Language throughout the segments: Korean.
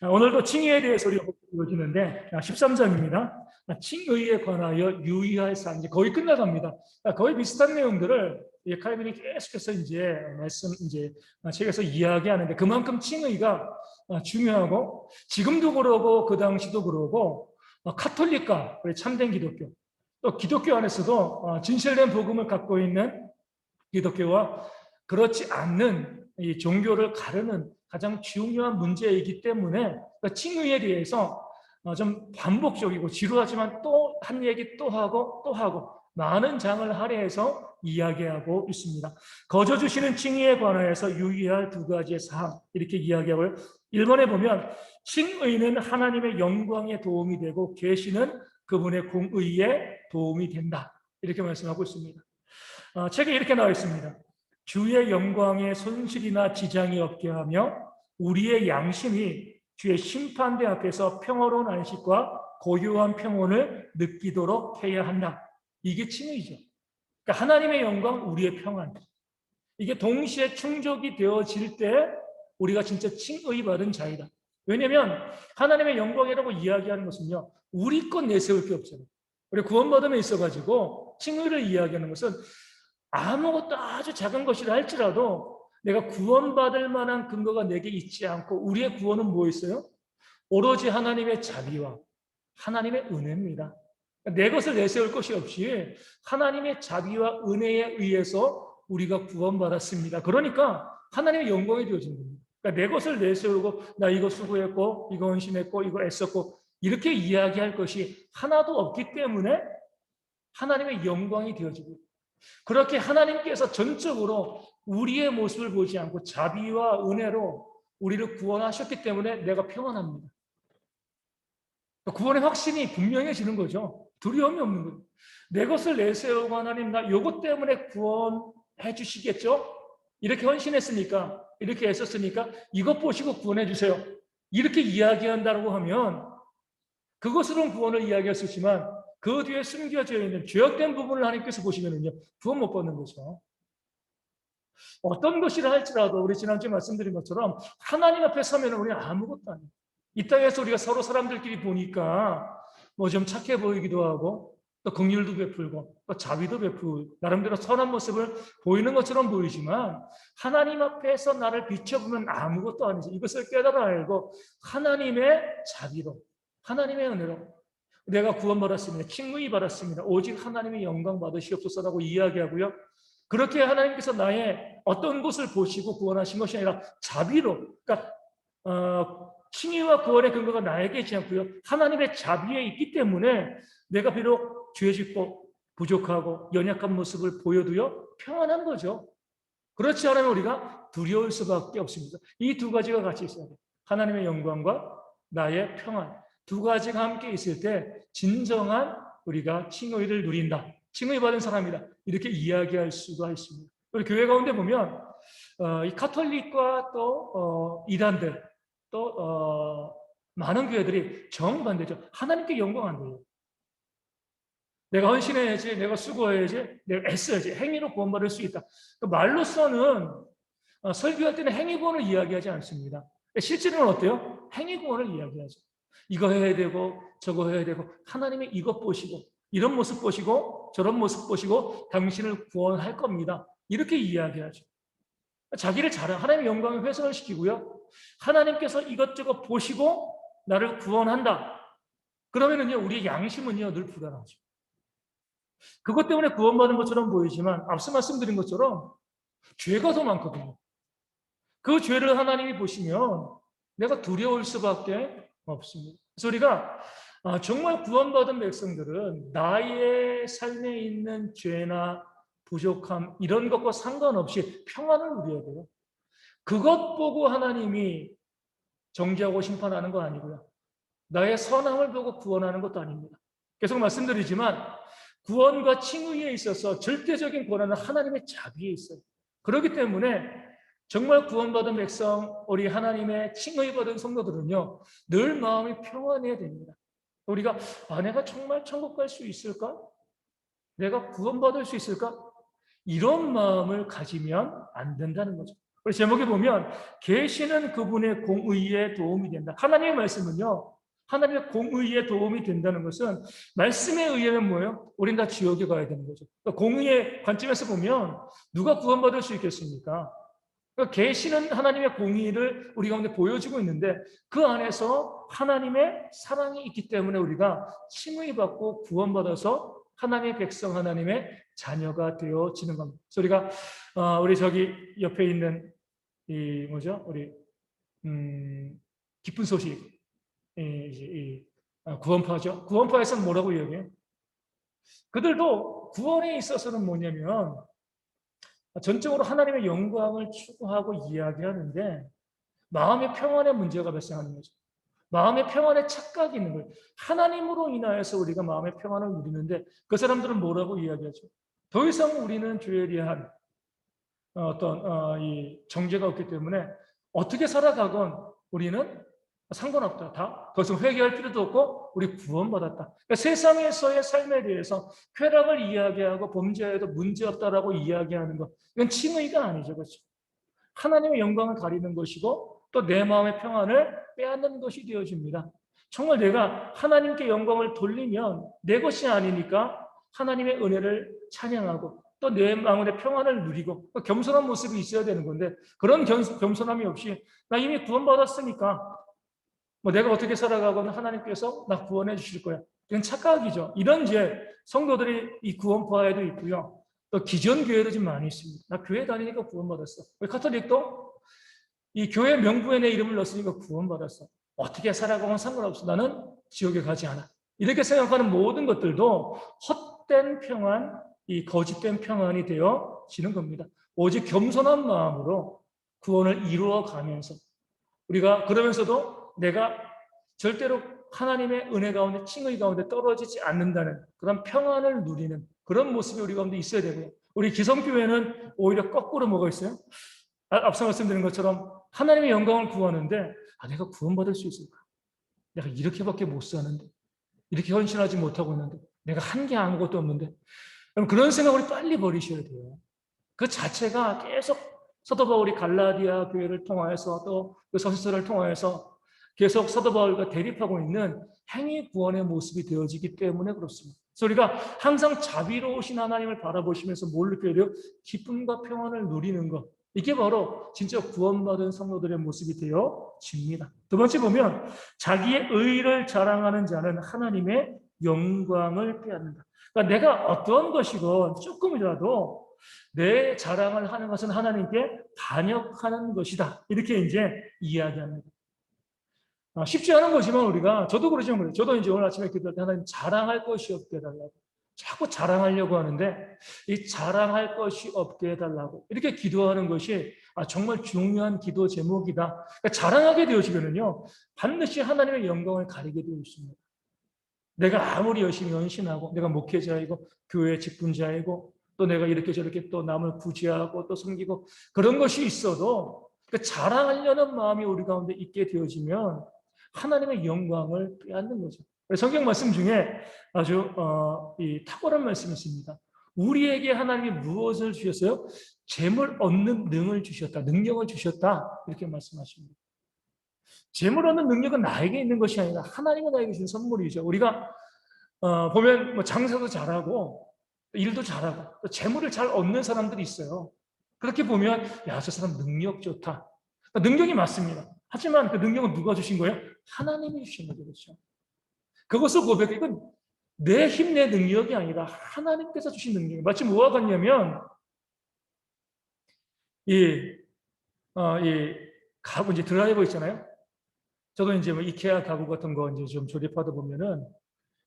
오늘도 칭의에 대해서 우리가 보여주는데 13장입니다. 칭의에 관하여 유의할 사항, 이제 거의 끝나갑니다. 거의 비슷한 내용들을 칼빈이 계속해서 이제 말씀 책에서 이야기하는데, 그만큼 칭의가 중요하고, 지금도 그러고 그 당시도 그러고, 카톨릭과 참된 기독교, 또 기독교 안에서도 진실된 복음을 갖고 있는 기독교와 그렇지 않는 이 종교를 가르는 가장 중요한 문제이기 때문에 칭의에 대해서 좀 반복적이고 지루하지만 또 한 얘기 또 하고 또 하고 많은 장을 할애해서 이야기하고 있습니다. 거저 주시는 칭의에 관하여서 유의할 두 가지의 사항, 이렇게 이야기하고요. 1번에 보면 칭의는 하나님의 영광에 도움이 되고 계시는 그분의 공의에 도움이 된다, 이렇게 말씀하고 있습니다. 책에 이렇게 나와 있습니다. 주의 영광에 손실이나 지장이 없게 하며 우리의 양심이 주의 심판대 앞에서 평화로운 안식과 고요한 평온을 느끼도록 해야 한다. 이게 칭의죠. 그러니까 하나님의 영광, 우리의 평안. 이게 동시에 충족이 되어질 때 우리가 진짜 칭의 받은 자이다. 왜냐하면 하나님의 영광이라고 이야기하는 것은요, 우리 것 내세울 게 없잖아요. 우리 구원받음에 있어가지고 칭의를 이야기하는 것은 아무것도 아주 작은 것이라 할지라도 내가 구원받을 만한 근거가 내게 있지 않고, 우리의 구원은 뭐 있어요? 오로지 하나님의 자비와 하나님의 은혜입니다. 내 것을 내세울 것이 없이 하나님의 자비와 은혜에 의해서 우리가 구원받았습니다. 그러니까 하나님의 영광이 되어진 겁니다. 그러니까 내 것을 내세우고 나 이거 수고했고 이거 헌신했고 이거 애썼고 이렇게 이야기할 것이 하나도 없기 때문에 하나님의 영광이 되어지고, 그렇게 하나님께서 전적으로 우리의 모습을 보지 않고 자비와 은혜로 우리를 구원하셨기 때문에 내가 평안합니다. 구원의 확신이 분명해지는 거죠. 두려움이 없는 거예요. 내 것을 내세우고 하나님 나 이것 때문에 구원해 주시겠죠? 이렇게 헌신했으니까, 이렇게 애썼으니까 이것 보시고 구원해 주세요. 이렇게 이야기한다고 하면 그것으로는 구원을 이야기할 수 있지만 그 뒤에 숨겨져 있는 죄악된 부분을 하나님께서 보시면은요, 구원 못 받는 거죠. 어떤 것이라 할지라도 우리 지난주에 말씀드린 것처럼 하나님 앞에 서면 우리는 아무것도 아니에요. 이 땅에서 우리가 서로 사람들끼리 보니까 뭐 좀 착해 보이기도 하고 또 긍휼도 베풀고 또 자비도 베풀고 나름대로 선한 모습을 보이는 것처럼 보이지만, 하나님 앞에서 나를 비춰보면 아무것도 아니지. 이것을 깨달아 알고 하나님의 자비로, 하나님의 은혜로 내가 구원받았습니다, 칭의 받았습니다, 오직 하나님의 영광 받으시옵소서라고 이야기하고요. 그렇게 하나님께서 나의 어떤 것을 보시고 구원하신 것이 아니라 자비로, 그러니까 칭의와 구원의 근거가 나에게 있지 않고요, 하나님의 자비에 있기 때문에 내가 비록 죄 짓고 부족하고 연약한 모습을 보여도요, 평안한 거죠. 그렇지 않으면 우리가 두려울 수밖에 없습니다. 이 두 가지가 같이 있어야 돼요. 하나님의 영광과 나의 평안, 두 가지가 함께 있을 때 진정한 우리가 칭의를 누린다, 칭의 받은 사람이다, 이렇게 이야기할 수가 있습니다. 우리 교회 가운데 보면 이 카톨릭과 또 이단들, 또 많은 교회들이 정반대죠. 하나님께 영광 안 돼요. 내가 헌신해야지, 내가 수고해야지, 내가 애써야지, 행위로 구원받을 수 있다. 말로서는 설교할 때는 행위 구원을 이야기하지 않습니다. 실제로는 어때요? 행위 구원을 이야기하죠. 이거 해야 되고 저거 해야 되고, 하나님이 이것 보시고 이런 모습 보시고 저런 모습 보시고 당신을 구원할 겁니다, 이렇게 이야기하죠. 자기를 하나님의 영광을 훼손을 시키고요, 하나님께서 이것저것 보시고 나를 구원한다 그러면은요, 우리의 양심은요 늘 불안하죠. 그것 때문에 구원받은 것처럼 보이지만 앞서 말씀드린 것처럼 죄가 더 많거든요. 그 죄를 하나님이 보시면 내가 두려울 수밖에 없습니다. 그래서 우리가 정말 구원받은 백성들은 나의 삶에 있는 죄나 부족함 이런 것과 상관없이 평안을 누려야 돼요. 그것 보고 하나님이 정죄하고 심판하는 거 아니고요, 나의 선함을 보고 구원하는 것도 아닙니다. 계속 말씀드리지만 구원과 칭의에 있어서 절대적인 권한은 하나님의 자비에 있어요. 그렇기 때문에 정말 구원받은 백성, 우리 하나님의 칭의 받은 성도들은요, 늘 마음이 평안해야 됩니다. 우리가 내가 정말 천국 갈 수 있을까? 내가 구원받을 수 있을까? 이런 마음을 가지면 안 된다는 거죠. 우리 제목에 보면 계시는 그분의 공의에 도움이 된다. 하나님의 말씀은요, 하나님의 공의에 도움이 된다는 것은 말씀에 의하면 뭐예요? 우린 다 지옥에 가야 되는 거죠. 그러니까 공의의 관점에서 보면 누가 구원받을 수 있겠습니까? 그러니까 계시는 하나님의 공의를 우리 가운데 보여주고 있는데 그 안에서 하나님의 사랑이 있기 때문에 우리가 칭의받고 구원받아서 하나님의 백성, 하나님의 자녀가 되어지는 겁니다. 그래서 우리 저기 옆에 있는 이 뭐죠? 우리 기쁜 소식, 구원파죠. 구원파에서는 뭐라고 이야기해요? 그들도 구원에 있어서는 뭐냐면 전적으로 하나님의 영광을 추구하고 이야기하는데 마음의 평안에 문제가 발생하는 거죠. 마음의 평안에 착각이 있는 거예요. 하나님으로 인하여서 우리가 마음의 평안을 누리는데 그 사람들은 뭐라고 이야기하죠? 더 이상 우리는 죄에 대한 이 정죄가 없기 때문에 어떻게 살아가건 우리는 상관없다. 더 이상 회개할 필요도 없고 우리 구원받았다. 그러니까 세상에서의 삶에 대해서 쾌락을 이야기하고 범죄에도 문제없다라고 이야기하는 것, 이건 칭의가 아니죠. 그렇죠? 하나님의 영광을 가리는 것이고 또 내 마음의 평안을 빼앗는 것이 되어집니다. 정말 내가 하나님께 영광을 돌리면 내 것이 아니니까 하나님의 은혜를 찬양하고 또 내 마음의 평안을 누리고 겸손한 모습이 있어야 되는 건데 그런 겸손함이 없이 나 이미 구원받았으니까 뭐 내가 어떻게 살아가건 하나님께서 나 구원해 주실 거야. 이건 착각이죠. 이런 이제 성도들이 이 구원파에도 있고요. 또 기존 교회도 좀 많이 있습니다. 나 교회 다니니까 구원받았어. 왜 카톨릭도 이 교회 명부에 내 이름을 넣었으니까 구원받았어. 어떻게 살아가건 상관없어. 나는 지옥에 가지 않아. 이렇게 생각하는 모든 것들도 헛된 평안, 이 거짓된 평안이 되어지는 겁니다. 오직 겸손한 마음으로 구원을 이루어 가면서 우리가 그러면서도 내가 절대로 하나님의 은혜 가운데 칭의 가운데 떨어지지 않는다는 그런 평안을 누리는 그런 모습이 우리 가운데 있어야 되고요. 우리 기성교회는 오히려 거꾸로 뭐가 있어요? 앞서 말씀드린 것처럼 하나님의 영광을 구하는데 내가 구원받을 수 있을까? 내가 이렇게밖에 못 사는데 이렇게 헌신하지 못하고 있는데 내가 한 게 아무것도 없는데 그럼 그런 생각을 빨리 버리셔야 돼요. 그 자체가 계속 사도 바울이 갈라디아 교회를 통하여서 또 그 서신서를 통하여서 계속 사도 바울과 대립하고 있는 행위 구원의 모습이 되어지기 때문에 그렇습니다. 그래서 우리가 항상 자비로우신 하나님을 바라보시면서 뭘 느껴야 돼요? 기쁨과 평안을 누리는 것. 이게 바로 진짜 구원받은 성도들의 모습이 되어집니다. 두 번째 보면 자기의 의를 자랑하는 자는 하나님의 영광을 빼앗는다. 그러니까 내가 어떤 것이건 조금이라도 내 자랑을 하는 것은 하나님께 반역하는 것이다. 이렇게 이제 이야기합니다. 쉽지 않은 거지만 우리가 저도 그러지만 저도 이제 오늘 아침에 기도할 때 하나님 자랑할 것이 없게 해달라고 자꾸 자랑하려고 하는데 이 자랑할 것이 없게 해달라고 이렇게 기도하는 것이 정말 중요한 기도 제목이다. 그러니까 자랑하게 되어지면요 반드시 하나님의 영광을 가리게 되어 있습니다. 내가 아무리 열심히 헌신하고 내가 목회자이고 교회 직분자이고 또 내가 이렇게 저렇게 또 남을 구제하고 또 섬기고 그런 것이 있어도 그 자랑하려는 마음이 우리 가운데 있게 되어지면 하나님의 영광을 빼앗는 거죠. 성경 말씀 중에 아주 탁월한 말씀이 있습니다. 우리에게 하나님이 무엇을 주셨어요? 재물 얻는 능을 주셨다. 능력을 주셨다. 이렇게 말씀하십니다. 재물 얻는 능력은 나에게 있는 것이 아니라 하나님이 나에게 주신 선물이죠. 우리가 보면 뭐 장사도 잘하고 일도 잘하고 또 재물을 잘 얻는 사람들이 있어요. 그렇게 보면 야, 저 사람 능력 좋다. 능력이 맞습니다. 하지만 그 능력은 누가 주신 거예요? 하나님이 주신 거죠. 그렇죠? 그것을 고백해. 이건 내 힘, 내 능력이 아니라 하나님께서 주신 능력이에요. 마치 뭐와 같냐면 이 가구 이제 드라이버 있잖아요. 저도 이제 뭐 이케아 가구 같은 거 이제 좀 조립하다 보면은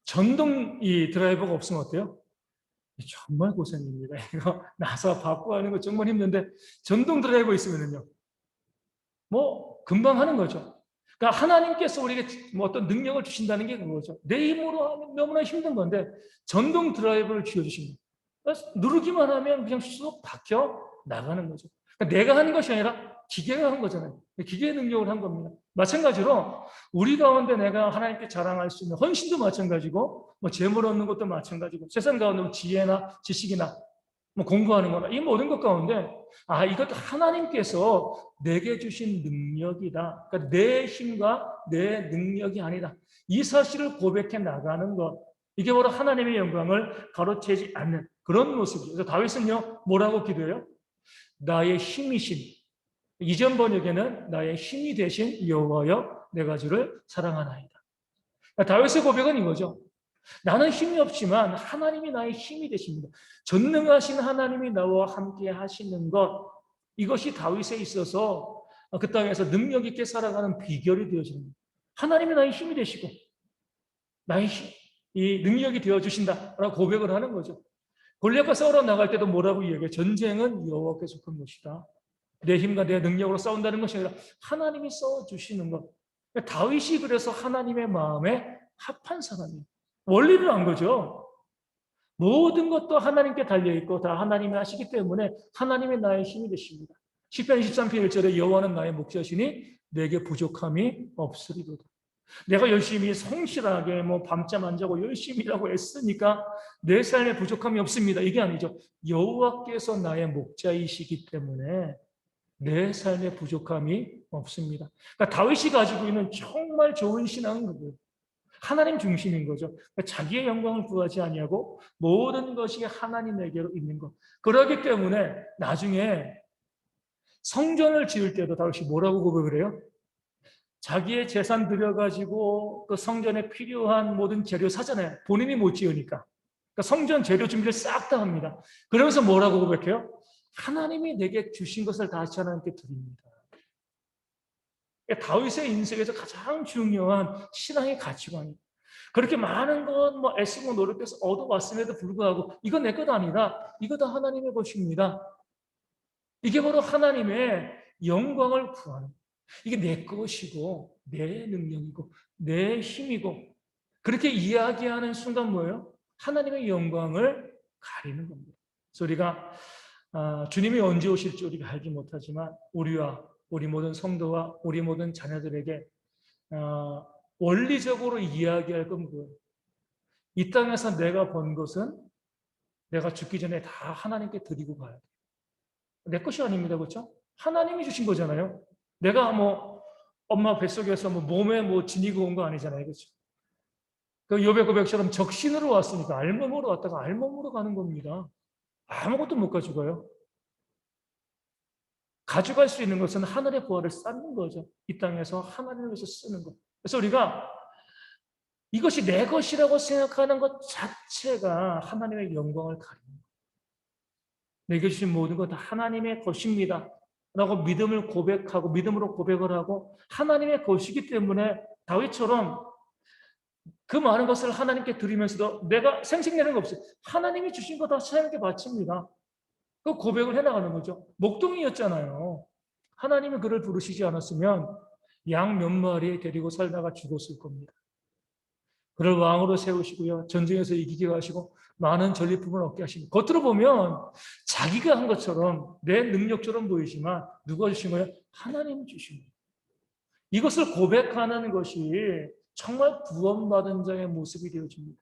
전동 이 드라이버가 없으면 어때요? 정말 고생입니다. 이거 나사 받고 하는 거 정말 힘든데 전동 드라이버 있으면은요. 뭐 금방 하는 거죠. 그러니까 하나님께서 우리에게 뭐 어떤 능력을 주신다는 게 그거죠. 내 힘으로 하면 너무나 힘든 건데 전동 드라이버를 쥐어주신 거예요. 누르기만 하면 그냥 쑥 박혀 나가는 거죠. 그러니까 내가 하는 것이 아니라 기계가 한 거잖아요. 기계의 능력을 한 겁니다. 마찬가지로 우리 가운데 내가 하나님께 자랑할 수 있는 헌신도 마찬가지고 뭐 재물 얻는 것도 마찬가지고 세상 가운데 지혜나 지식이나 뭐 공부하는 거나 이 모든 것 가운데 이것도 하나님께서 내게 주신 능력이다. 그러니까 내 힘과 내 능력이 아니다. 이 사실을 고백해 나가는 것. 이게 바로 하나님의 영광을 가로채지 않는 그런 모습이죠. 그래서 다윗은요, 뭐라고 기도해요? 나의 힘이신, 이전 번역에는 나의 힘이 되신 여호와여 내가 주를 사랑하나이다. 그러니까 다윗의 고백은 이거죠. 나는 힘이 없지만 하나님이 나의 힘이 되십니다. 전능하신 하나님이 나와 함께 하시는 것, 이것이 다윗에 있어서 그 땅에서 능력 있게 살아가는 비결이 되어집니다. 하나님이 나의 힘이 되시고 나의 이 능력이 되어주신다라고 고백을 하는 거죠. 골리앗과 싸우러 나갈 때도 뭐라고 이야기해요? 전쟁은 여호와께 속한 것이다. 내 힘과 내 능력으로 싸운다는 것이 아니라 하나님이 싸워주시는 것. 다윗이 그래서 하나님의 마음에 합한 사람이에요. 원리를 안 거죠. 모든 것도 하나님께 달려있고 다 하나님이 하시기 때문에 하나님이 나의 힘이 되십니다. 시편 23편 1절에 여호와는 나의 목자시니 내게 부족함이 없으리로다. 내가 열심히 성실하게 밤잠 안 자고 열심히 일하고 애쓰니까 내 삶에 부족함이 없습니다. 이게 아니죠. 여호와께서 나의 목자이시기 때문에 내 삶에 부족함이 없습니다. 그러니까 다윗이 가지고 있는 정말 좋은 신앙은 그거예요. 하나님 중심인 거죠. 그러니까 자기의 영광을 구하지 아니하고 모든 것이 하나님에게로 있는 것. 그러기 때문에 나중에 성전을 지을 때도 다윗이 뭐라고 고백을 해요? 자기의 재산 들여가지고 그 성전에 필요한 모든 재료 사잖아요. 본인이 못 지으니까. 그러니까 성전 재료 준비를 싹 다 합니다. 그러면서 뭐라고 고백해요? 하나님이 내게 주신 것을 다시 하나님께 드립니다. 다윗의 인생에서 가장 중요한 신앙의 가치관이에요. 그렇게 많은 것 애쓰고 노력해서 얻어왔음에도 불구하고 이건 내 것 아니다. 이거 다 하나님의 것입니다. 이게 바로 하나님의 영광을 구하는 거예요. 이게 내 것이고 내 능력이고 내 힘이고 그렇게 이야기하는 순간 뭐예요? 하나님의 영광을 가리는 겁니다. 그래서 우리가 주님이 언제 오실지 우리가 알지 못하지만 우리와 우리 모든 성도와 우리 모든 자녀들에게 원리적으로 이야기할 건 뭐예요? 이 땅에서 내가 번 것은 내가 죽기 전에 다 하나님께 드리고 가야 돼요. 내 것이 아닙니다. 그렇죠? 하나님이 주신 거잖아요. 내가 엄마 뱃속에서 몸에 지니고 온 거 아니잖아요. 그렇죠? 그 욥의 고백처럼 적신으로 왔으니까 알몸으로 왔다가 알몸으로 가는 겁니다. 아무것도 못 가져가요. 가져갈 수 있는 것은 하늘의 보화를 쌓는 거죠. 이 땅에서 하나님을 위해서 쓰는 것. 그래서 우리가 이것이 내 것이라고 생각하는 것 자체가 하나님의 영광을 가리는 거예요. 내게 주신 모든 것 다 하나님의 것입니다. 라고 믿음을 고백하고 믿음으로 고백을 하고 하나님의 것이기 때문에 다윗처럼 그 많은 것을 하나님께 드리면서도 내가 생색내는 거 없어요. 하나님이 주신 것 다 하나님께 바칩니다. 그 고백을 해나가는 거죠. 목동이었잖아요. 하나님이 그를 부르시지 않았으면 양 몇 마리 데리고 살다가 죽었을 겁니다. 그를 왕으로 세우시고요. 전쟁에서 이기게 하시고 많은 전리품을 얻게 하십니다. 겉으로 보면 자기가 한 것처럼 내 능력처럼 보이지만 누가 주신 거예요? 하나님이 주신 거예요. 이것을 고백하는 것이 정말 구원받은 자의 모습이 되어집니다.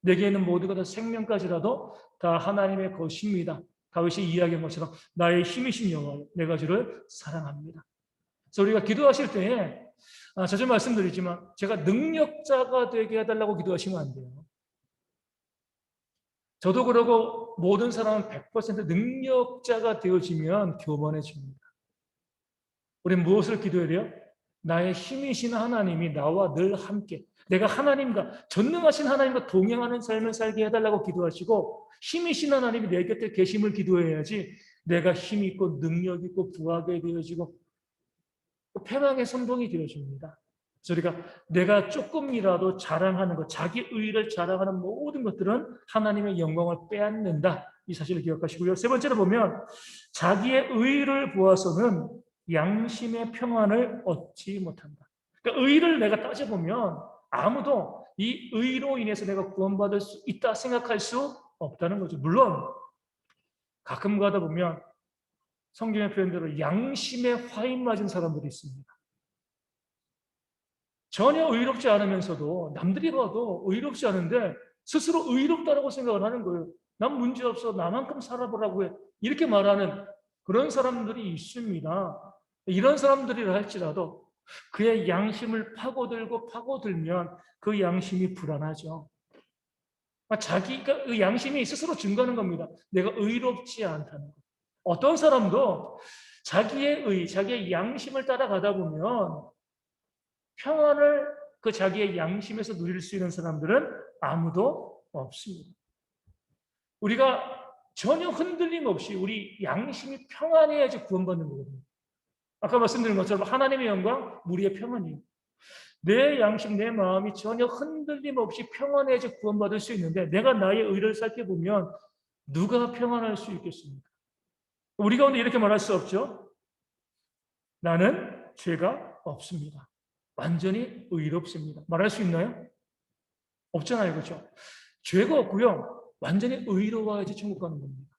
내게 있는 모두가 다 생명까지라도 다 하나님의 것입니다. 다윗이 이야기한 것처럼 나의 힘이신 여호와 내가 주를 사랑합니다. 그래서 우리가 기도하실 때에 자주 말씀드리지만 제가 능력자가 되게 해달라고 기도하시면 안 돼요. 저도 그러고 모든 사람은 100% 능력자가 되어지면 교만해집니다. 우리는 무엇을 기도해야 돼요? 나의 힘이신 하나님이 나와 늘 함께 내가 하나님과 전능하신 하나님과 동행하는 삶을 살게 해달라고 기도하시고 힘이신 하나님이 내 곁에 계심을 기도해야지 내가 힘 있고 능력 있고 부하게 되어지고 패망의 선봉이 되어줍니다. 그래서 우리가 내가 조금이라도 자랑하는 것, 자기 의를 자랑하는 모든 것들은 하나님의 영광을 빼앗는다. 이 사실을 기억하시고요. 세 번째로 보면 자기의 의를 보아서는 양심의 평안을 얻지 못한다. 그러니까 의를 내가 따져보면 아무도 이 의로 인해서 내가 구원받을 수 있다 생각할 수 없다는 거죠. 물론 가끔 가다 보면 성경의 표현대로 양심에 화인 맞은 사람들이 있습니다. 전혀 의롭지 않으면서도 남들이 봐도 의롭지 않은데 스스로 의롭다라고 생각을 하는 거예요. 난 문제없어. 나만큼 살아보라고 해. 이렇게 말하는 그런 사람들이 있습니다. 이런 사람들이라 할지라도 그의 양심을 파고들면 그 양심이 불안하죠. 자기가 그 양심이 스스로 증거하는 겁니다. 내가 의롭지 않다는 것. 어떤 사람도 자기의 양심을 따라가다 보면 평안을 그 자기의 양심에서 누릴 수 있는 사람들은 아무도 없습니다. 우리가 전혀 흔들림 없이 우리 양심이 평안해야지 구원받는 거거든요. 아까 말씀드린 것처럼 하나님의 영광, 우리의 평안이에요. 내 양심, 내 마음이 전혀 흔들림 없이 평안해야지 구원받을 수 있는데 내가 나의 의를 살펴보면 누가 평안할 수 있겠습니까? 우리 가운데 이렇게 말할 수 없죠. 나는 죄가 없습니다. 완전히 의롭습니다. 말할 수 있나요? 없잖아요. 그렇죠? 죄가 없고요. 완전히 의로워야지 천국 가는 겁니다.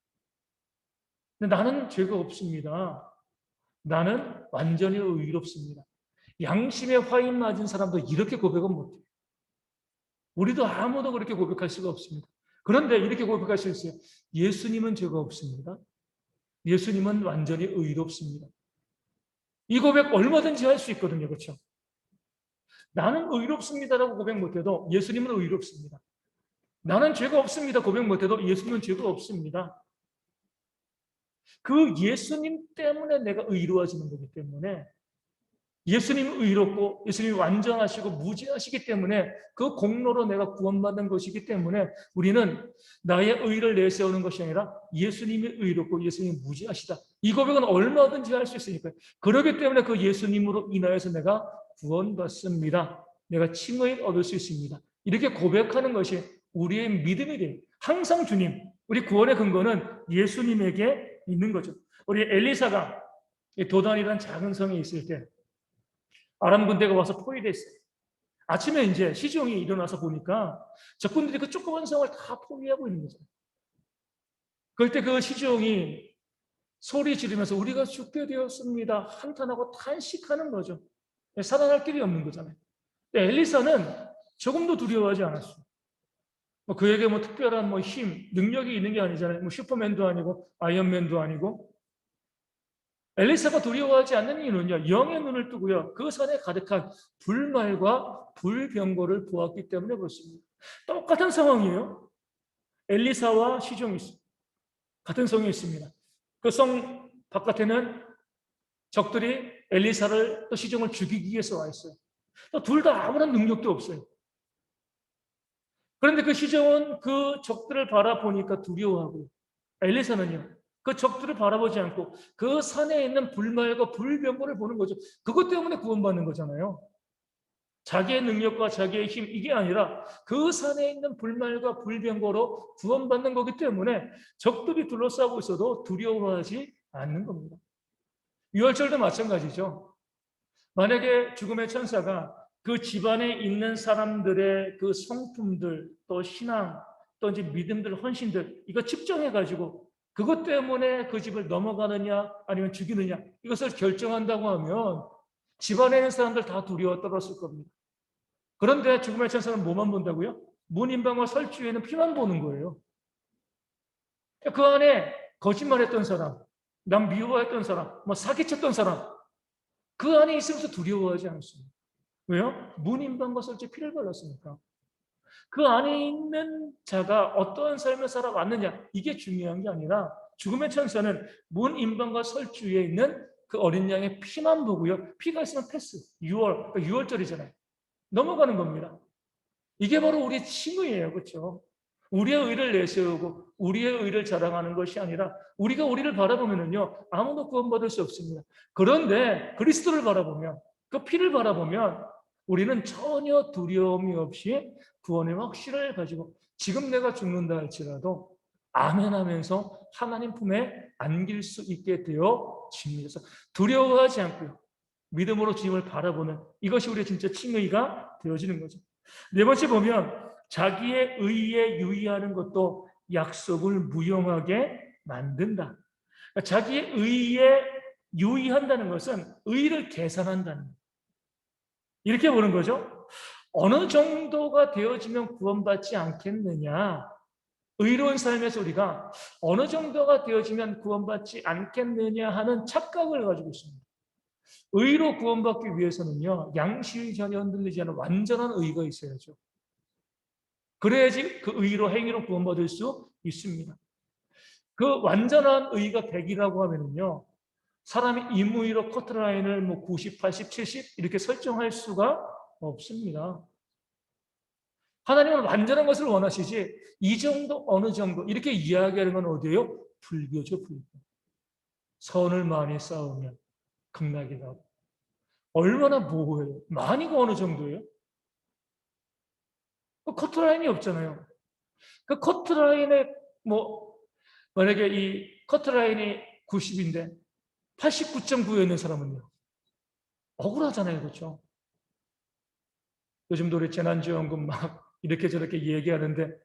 근데 나는 죄가 없습니다. 나는 완전히 의롭습니다. 양심에 화인 맞은 사람도 이렇게 고백은 못해요. 우리도 아무도 그렇게 고백할 수가 없습니다. 그런데 이렇게 고백할 수 있어요. 예수님은 죄가 없습니다. 예수님은 완전히 의롭습니다. 이 고백 얼마든지 할 수 있거든요. 그렇죠? 나는 의롭습니다라고 고백 못해도 예수님은 의롭습니다. 나는 죄가 없습니다. 고백 못해도 예수님은 죄가 없습니다. 그 예수님 때문에 내가 의로워지는 거기 때문에 예수님은 의롭고 예수님이 완전하시고 무죄하시기 때문에 그 공로로 내가 구원받는 것이기 때문에 우리는 나의 의를 내세우는 것이 아니라 예수님이 의롭고 예수님이 무죄하시다. 이 고백은 얼마든지 할 수 있으니까요. 그렇기 때문에 그 예수님으로 인하여서 내가 구원받습니다. 내가 칭의 얻을 수 있습니다. 이렇게 고백하는 것이 우리의 믿음이 돼요. 항상 주님, 우리 구원의 근거는 예수님에게 있는 거죠. 우리 엘리사가 도단이라는 작은 성에 있을 때 아람 군대가 와서 포위됐어요. 아침에 이제 시종이 일어나서 보니까 적군들이 그 조그만 성을 다 포위하고 있는 거죠. 그럴 때 그 시종이 소리 지르면서 우리가 죽게 되었습니다. 한탄하고 탄식하는 거죠. 살아날 길이 없는 거잖아요. 근데 엘리사는 조금도 두려워하지 않았어요. 그에게 특별한 힘, 능력이 있는 게 아니잖아요. 슈퍼맨도 아니고 아이언맨도 아니고. 엘리사가 두려워하지 않는 이유는요, 영의 눈을 뜨고요, 그 산에 가득한 불말과 불병거를 보았기 때문에 그렇습니다. 똑같은 상황이에요. 엘리사와 시종이 있습니다. 같은 성이 있습니다. 그 성 바깥에는 적들이 엘리사를 또 시종을 죽이기 위해서 와 있어요. 또 둘 다 아무런 능력도 없어요. 그런데 그 시종은 그 적들을 바라보니까 두려워하고요. 엘리사는요, 그 적들을 바라보지 않고 그 산에 있는 불말과 불병거를 보는 거죠. 그것 때문에 구원받는 거잖아요. 자기의 능력과 자기의 힘, 이게 아니라 그 산에 있는 불말과 불병거로 구원받는 거기 때문에 적들이 둘러싸고 있어도 두려워하지 않는 겁니다. 유월절도 마찬가지죠. 만약에 죽음의 천사가 그 집안에 있는 사람들의 그 성품들, 또 신앙, 또 이제 믿음들, 헌신들, 이거 측정해가지고 그것 때문에 그 집을 넘어가느냐, 아니면 죽이느냐, 이것을 결정한다고 하면 집안에 있는 사람들 다 두려워 떨었을 겁니다. 그런데 죽음의 천사는 뭐만 본다고요? 문인방과 설주에는 피만 보는 거예요. 그 안에 거짓말했던 사람, 남 미워했던 사람, 사기쳤던 사람, 그 안에 있으면서 두려워하지 않습니다. 왜요? 문인방과 설주에 피를 발랐으니까. 그 안에 있는 자가 어떠한 삶을 살아왔느냐, 이게 중요한 게 아니라 죽음의 천사는 문인방과 설주에 있는 그 어린 양의 피만 보고요. 피가 있으면 패스, 6월, 그러니까 6월절이잖아요. 넘어가는 겁니다. 이게 바로 우리의 칭의예요. 그렇죠? 우리의 의를 내세우고 우리의 의를 자랑하는 것이 아니라 우리가 우리를 바라보면요, 아무도 구원받을 수 없습니다. 그런데 그리스도를 바라보면, 그 피를 바라보면 우리는 전혀 두려움이 없이 구원의 확신을 가지고 지금 내가 죽는다 할지라도 아멘 하면서 하나님 품에 안길 수 있게 되어집니다. 두려워하지 않고요, 믿음으로 주님을 바라보는, 이것이 우리의 진짜 칭의가 되어지는 거죠. 네 번째 보면 자기의 의에 유의하는 것도 약속을 무용하게 만든다. 그러니까 자기의 의에 유의한다는 것은 의를 계산한다는 거예요. 이렇게 보는 거죠. 어느 정도가 되어지면 구원받지 않겠느냐. 의로운 삶에서 우리가 어느 정도가 되어지면 구원받지 않겠느냐 하는 착각을 가지고 있습니다. 의로 구원받기 위해서는요, 양심이 전혀 흔들리지 않은 완전한 의가 있어야죠. 그래야지 그 의로 행위로 구원받을 수 있습니다. 그 완전한 의가 100이라고 하면은요, 사람이 임의로 커트라인을 뭐 90, 80, 70 이렇게 설정할 수가 없습니다. 하나님은 완전한 것을 원하시지 이 정도 어느 정도 이렇게 이야기하는 건 어디예요? 불교죠, 불교. 선을 많이 쌓으면 극락이 나고. 얼마나 모호해요. 많이가 어느 정도예요? 그 커트라인이 없잖아요. 그 커트라인에 뭐 만약에 이 커트라인이 90인데 89.9에 있는 사람은요. 억울하잖아요. 그렇죠? 요즘도 우리 재난지원금 막 이렇게 저렇게 얘기하는데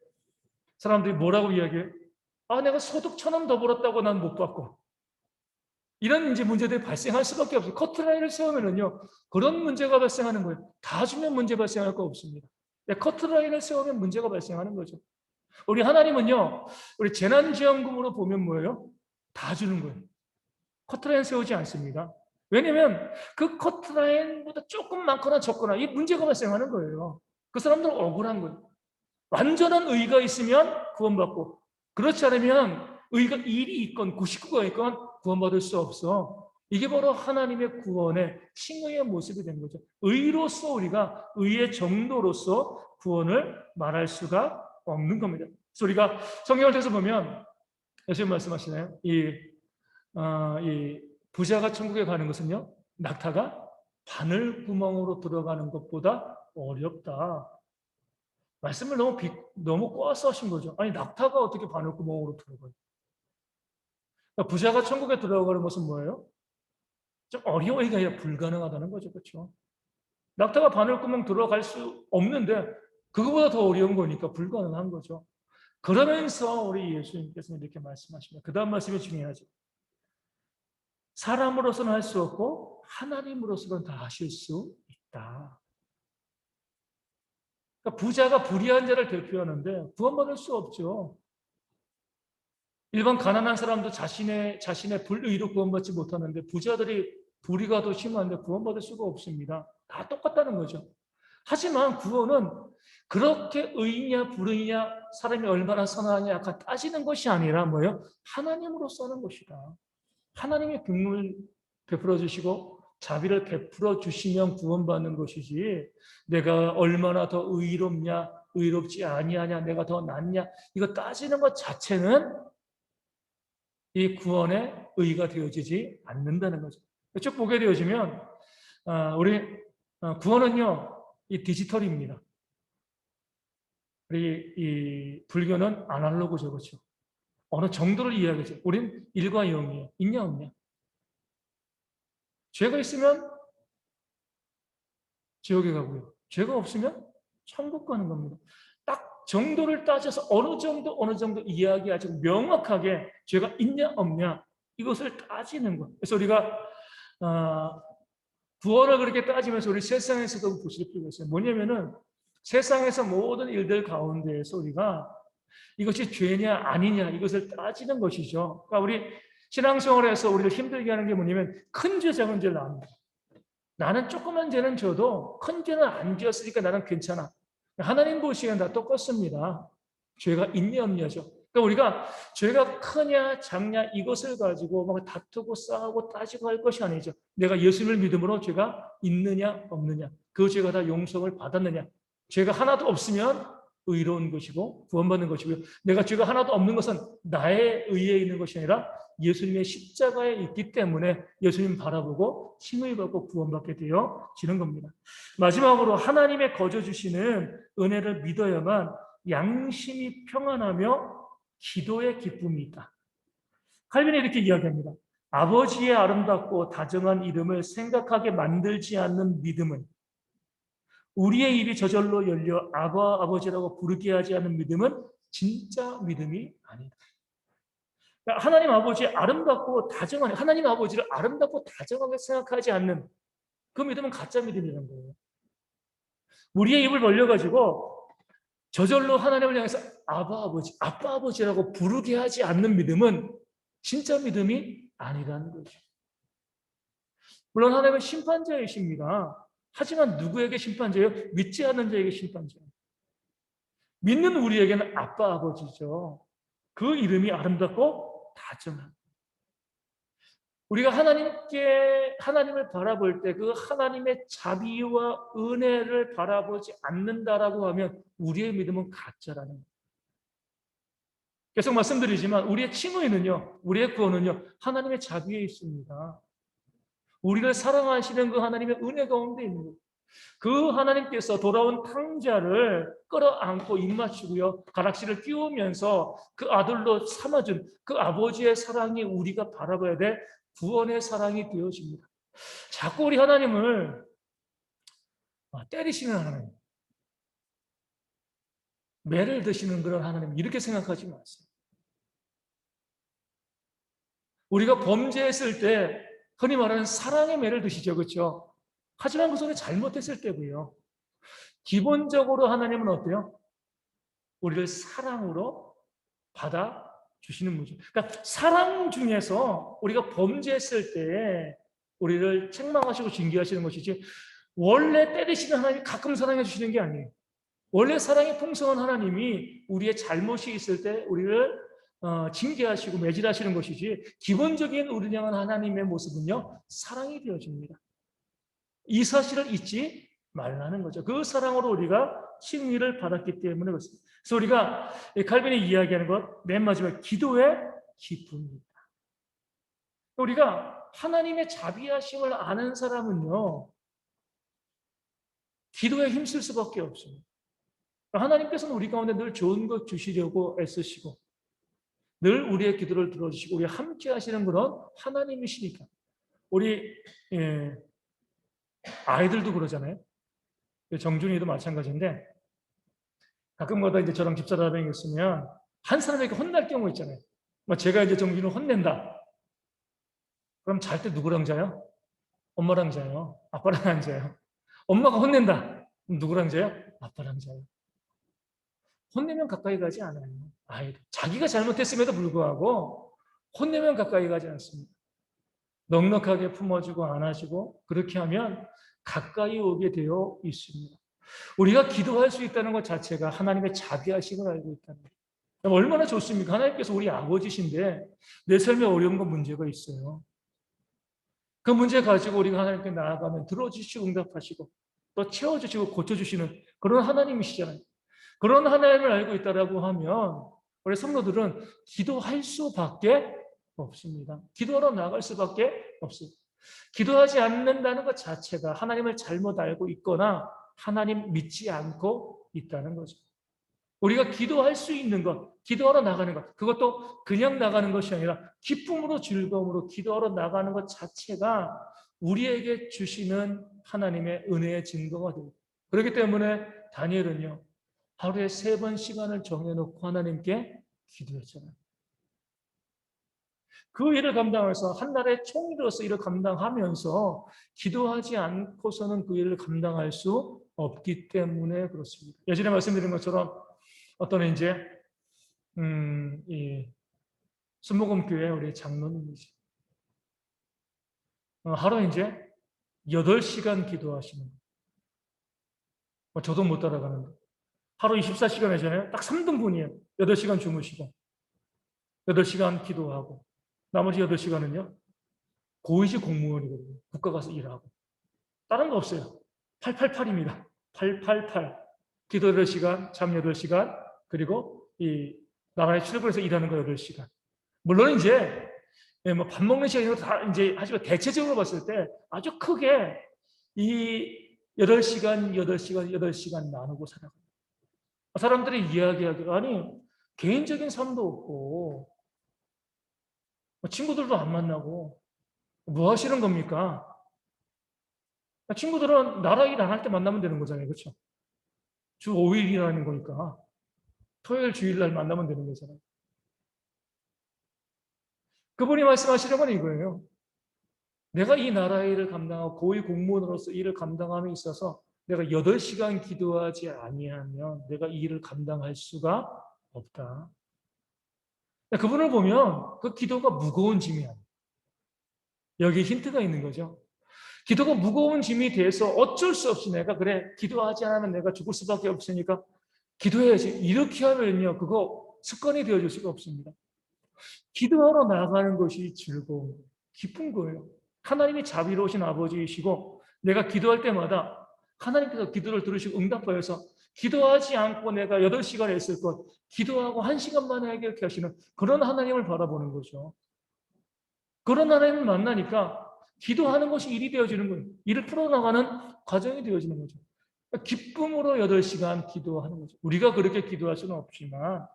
사람들이 뭐라고 이야기해요? 아, 내가 소득 1,000원 더 벌었다고 난 못 받고. 이런 이제 문제들이 발생할 수밖에 없어요. 커트라인을 세우면은요, 그런 문제가 발생하는 거예요. 다 주면 문제 발생할 거 없습니다. 커트라인을 세우면 문제가 발생하는 거죠. 우리 하나님은요, 우리 재난지원금으로 보면 뭐예요? 다 주는 거예요. 커트라인 세우지 않습니다. 왜냐면 그 커트라인보다 조금 많거나 적거나 이 문제가 발생하는 거예요. 그 사람들은 억울한 거예요. 완전한 의가 있으면 구원받고, 그렇지 않으면 의가 1이 있건 99가 있건 구원받을 수 없어. 이게 바로 하나님의 구원의 칭의의 모습이 된 거죠. 의로서 우리가 의의 정도로서 구원을 말할 수가 없는 겁니다. 그래서 우리가 성경을 통해서 보면 예수님 말씀하시나요? 이 부자가 천국에 가는 것은요, 낙타가 바늘 구멍으로 들어가는 것보다 어렵다. 말씀을 너무 꼬아서 하신 거죠. 아니, 낙타가 어떻게 바늘 구멍으로 들어가요? 그러니까 부자가 천국에 들어가는 것은 뭐예요? 좀 어려워, 이게 아니라 불가능하다는 거죠. 그렇죠? 낙타가 바늘구멍 들어갈 수 없는데 그거보다 더 어려운 거니까 불가능한 거죠. 그러면서 우리 예수님께서는 이렇게 말씀하십니다. 그 다음 말씀이 중요하죠. 사람으로서는 할 수 없고 하나님으로서는 다 하실 수 있다. 그러니까 부자가 불의한 자를 대표하는데 구원받을 수 없죠. 일반 가난한 사람도 자신의 불의로 구원받지 못하는데 부자들이 불의가 더 심한데 구원받을 수가 없습니다. 다 똑같다는 거죠. 하지만 구원은 그렇게 의냐 불의냐 사람이 얼마나 선하냐 약간 따지는 것이 아니라 뭐예요? 하나님으로 써는 것이다. 하나님의 긍휼을 베풀어 주시고 자비를 베풀어 주시면 구원받는 것이지 내가 얼마나 더 의롭냐 의롭지 아니하냐 내가 더 낫냐 이거 따지는 것 자체는 이 구원의 의의가 되어지지 않는다는 거죠. 쭉 보게 되어지면 우리 구원은요 이 디지털입니다. 우리 이 불교는 아날로그죠, 그렇죠? 어느 정도를 이해하겠죠. 우린 1과 0이에요. 있냐 없냐. 죄가 있으면 지옥에 가고요. 죄가 없으면 천국 가는 겁니다. 딱 정도를 따져서 어느 정도 이야기하고 명확하게 죄가 있냐 없냐 이것을 따지는 것. 그래서 우리가 구원을 그렇게 따지면서 우리 세상에서도 보실 필요가 있어요. 뭐냐면은 세상에서 모든 일들 가운데에서 우리가 이것이 죄냐 아니냐 이것을 따지는 것이죠. 그러니까 우리 신앙생활에서 우리를 힘들게 하는 게 뭐냐면 큰 죄, 작은 죄를 나눕니다. 나는 조그만 죄는 져도 큰 죄는 안 지었으니까 나는 괜찮아. 하나님 보시기엔 다 똑같습니다. 죄가 있냐 없냐죠. 그러니까 우리가 죄가 크냐 작냐 이것을 가지고 막 다투고 싸우고 따지고 할 것이 아니죠. 내가 예수님을 믿음으로 죄가 있느냐 없느냐 그 죄가 다 용서를 받았느냐 죄가 하나도 없으면 의로운 것이고 구원받는 것이고요. 내가 죄가 하나도 없는 것은 나의 의에 있는 것이 아니라 예수님의 십자가에 있기 때문에 예수님 바라보고 칭의 받고 구원받게 되어지는 겁니다. 마지막으로 하나님의 거저 주시는 은혜를 믿어야만 양심이 평안하며 기도의 기쁨이 있다. 칼빈이 이렇게 이야기합니다. 아버지의 아름답고 다정한 이름을 생각하게 만들지 않는 믿음은 우리의 입이 저절로 열려 아버지라고 부르게 하지 않는 믿음은 진짜 믿음이 아니다. 그러니까 하나님 아버지의 아름답고 다정한 하나님 아버지를 아름답고 다정하게 생각하지 않는 그 믿음은 가짜 믿음이라는 거예요. 우리의 입을 벌려가지고 저절로 하나님을 향해서 아바 아버지, 아빠 아버지라고 부르게 하지 않는 믿음은 진짜 믿음이 아니라는 거죠. 물론 하나님은 심판자이십니다. 하지만 누구에게 심판자예요? 믿지 않는 자에게 심판자예요. 믿는 우리에게는 아빠 아버지죠. 그 이름이 아름답고 다정한. 우리가 하나님을 바라볼 때 그 하나님의 자비와 은혜를 바라보지 않는다라고 하면 우리의 믿음은 가짜라는 거예요. 계속 말씀드리지만 우리의 칭의는요, 우리의 구원은요, 하나님의 자비에 있습니다. 우리를 사랑하시는 그 하나님의 은혜 가운데 있는 거예요. 그 하나님께서 돌아온 탕자를 끌어안고 입맞추고요, 가락지를 끼우면서 그 아들로 삼아준 그 아버지의 사랑이 우리가 바라봐야 될 구원의 사랑이 되어집니다. 자꾸 우리 하나님을 때리시는 하나님, 매를 드시는 그런 하나님, 이렇게 생각하지 마세요. 우리가 범죄했을 때 흔히 말하는 사랑의 매를 드시죠, 그렇죠? 하지만 그 소리 잘못했을 때고요. 기본적으로 하나님은 어때요? 우리를 사랑으로 받아주시는 분이죠. 그러니까 사랑 중에서 우리가 범죄했을 때 우리를 책망하시고 징계하시는 것이지, 원래 때리시는 하나님이 가끔 사랑해 주시는 게 아니에요. 원래 사랑이 풍성한 하나님이 우리의 잘못이 있을 때 우리를 징계하시고 매질하시는 것이지, 기본적인 우리를 향한 하나님의 모습은요, 사랑이 되어집니다. 이 사실을 잊지 말라는 거죠. 그 사랑으로 우리가 칭의를 받았기 때문에 그렇습니다. 그래서 우리가 칼빈이 이야기하는 것, 맨 마지막에 기도의 기쁨입니다. 우리가 하나님의 자비하심을 아는 사람은요, 기도에 힘쓸 수밖에 없습니다. 하나님께서는 우리 가운데 늘 좋은 것 주시려고 애쓰시고 늘 우리의 기도를 들어주시고 우리 함께 하시는 그런 하나님이시니까. 우리 아이들도 그러잖아요. 정준이도 마찬가지인데, 가끔가다 이제 저랑 집사람이 있으면 한 사람에게 혼날 경우 있잖아요. 제가 이제 정준이를 혼낸다. 그럼 잘 때 누구랑 자요? 엄마랑 자요. 아빠랑 안 자요. 엄마가 혼낸다. 그럼 누구랑 자요? 아빠랑 자요. 혼내면 가까이 가지 않아요. 아이들. 자기가 잘못했음에도 불구하고 혼내면 가까이 가지 않습니다. 넉넉하게 품어주고 안아주고 그렇게 하면 가까이 오게 되어 있습니다. 우리가 기도할 수 있다는 것 자체가 하나님의 자비하심을 알고 있다는 거예요. 얼마나 좋습니까? 하나님께서 우리 아버지신데 내 삶에 어려운 건 문제가 있어요. 그 문제 가지고 우리가 하나님께 나아가면 들어주시고 응답하시고 또 채워주시고 고쳐주시는 그런 하나님이시잖아요. 그런 하나님을 알고 있다라고 하면 우리 성도들은 기도할 수밖에 없습니다. 기도하러 나갈 수밖에 없습니다. 기도하지 않는다는 것 자체가 하나님을 잘못 알고 있거나 하나님 믿지 않고 있다는 거죠. 우리가 기도할 수 있는 것, 기도하러 나가는 것, 그것도 그냥 나가는 것이 아니라 기쁨으로 즐거움으로 기도하러 나가는 것 자체가 우리에게 주시는 하나님의 은혜의 증거가 됩니다. 그렇기 때문에 다니엘은요, 하루에 3번 시간을 정해놓고 하나님께 기도했잖아요. 그 일을 감당해서 한 나라의 총리로서 일을 감당하면서 기도하지 않고서는 그 일을 감당할 수 없기 때문에 그렇습니다. 예전에 말씀드린 것처럼 어떤 이제 이 순복음교회 우리 장로님이지. 하루 이제 8시간 기도하시는. 저도 못 따라가는데. 하루 24시간 하잖아요. 딱 3등분이에요. 8시간 주무시고 8시간 기도하고 나머지 8시간은요. 고위직 공무원이거든요. 국가 가서 일하고. 다른 거 없어요. 888입니다. 888. 기도 8시간, 잠 8시간, 그리고 이 나라에 출근해서 일하는 거 8시간. 물론 이제 밥 먹는 시간이고 다 이제 하지만 대체적으로 봤을 때 아주 크게 이 8시간, 8시간, 8시간 나누고 살아갑니다. 사람들이 이야기하기가 아니 개인적인 삶도 없고 친구들도 안 만나고 뭐 하시는 겁니까? 친구들은 나라 일 안 할 때 만나면 되는 거잖아요. 그렇죠? 주 5일 일하는 거니까 토요일 주일날 만나면 되는 거잖아요. 그분이 말씀하시는 건 이거예요. 내가 이 나라 일을 감당하고 고위 공무원으로서 일을 감당함에 있어서 내가 8시간 기도하지 아니하면 내가 이 일을 감당할 수가 없다. 그분을 보면 그 기도가 무거운 짐이 아니에요. 여기 힌트가 있는 거죠. 기도가 무거운 짐이 돼서 어쩔 수 없이 내가 그래 기도하지 않으면 내가 죽을 수밖에 없으니까 기도해야지. 이렇게 하면요 그거 습관이 되어질 수가 없습니다. 기도하러 나가는 것이 즐거운 거예요. 기쁜 거예요. 하나님이 자비로우신 아버지이시고 내가 기도할 때마다 하나님께서 기도를 들으시고 응답하여서 기도하지 않고 내가 8시간 했을 것 기도하고 1시간 만에 해결케 하시는 그런 하나님을 바라보는 거죠. 그런 하나님을 만나니까 기도하는 것이 일이 되어지는 거예요. 일을 풀어나가는 과정이 되어지는 거죠. 기쁨으로 8시간 기도하는 거죠. 우리가 그렇게 기도할 수는 없지만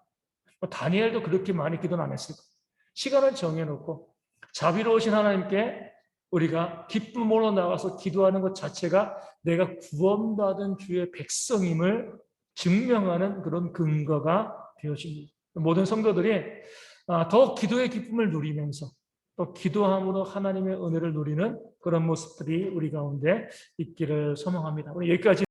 다니엘도 그렇게 많이 기도는 안 했을 거예요. 시간을 정해놓고 자비로우신 하나님께 우리가 기쁨으로 나가서 기도하는 것 자체가 내가 구원받은 주의 백성임을 증명하는 그런 근거가 되어집니다. 모든 성도들이 더 기도의 기쁨을 누리면서 또 기도함으로 하나님의 은혜를 누리는 그런 모습들이 우리 가운데 있기를 소망합니다. 우리 여기까지